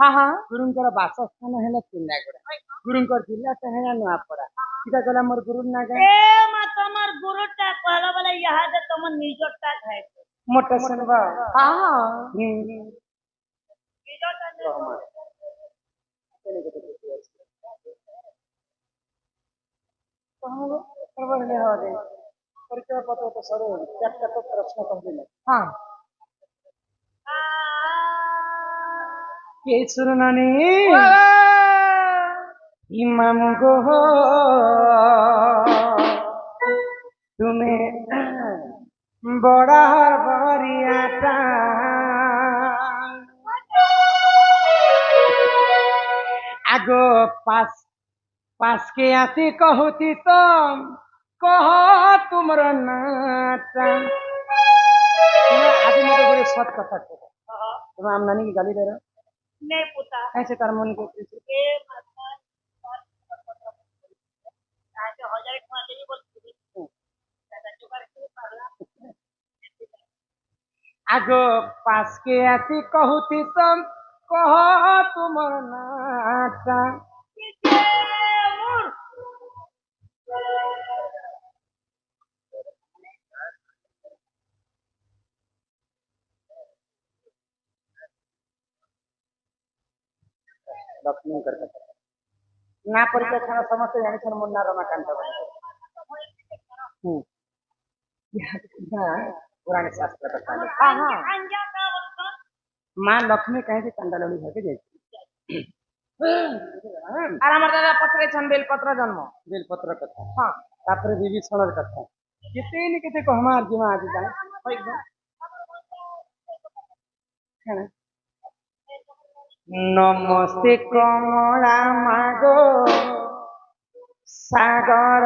हाँ हाँ गुरुंकर बासस्थान है केन्द्रापड़ा गुरुंकर जिला है नुआपड़ा सीधा गला मोर गुरु ना ए मा तमर गुरुटा कहला वाला यहाँ से तमर निजोटा है मोटा सनवा हाँ हाँ परिचय पत्र तो सर चार तो प्रश्न कहले हाँ के सुरनानी इमाम गो तुम्हें बड़ा बरियाटा आगो पास पास के आती कहती तुम कह तुमरा नाटा आज मेरे बड़े सत कथा तुम आम नानी की गाली दे रहे हो नहीं पुता ऐसे कर्मों को ए माता आज 1000 टका देई बोलती दादा जुगाड़ के पागला आगो पास के आती कहती तुम कह तुमर नाटा लक्ष्मी करके ना परिचय खाना समस्त जानी छन मुन्ना रमाकांत पुराने शास्त्र का हाँ हाँ अंजा का बोलता माँ लक्ष्मी कहे थी कंदलनी होके जाती और हमार दादा पत्रे छन बेलपत्र जन्म बेलपत्र कथा हाँ तापर विभीषण कथा कितने न कितने को हमार जीवा आज जाए एकदम नमस्ते कमला मागो सागर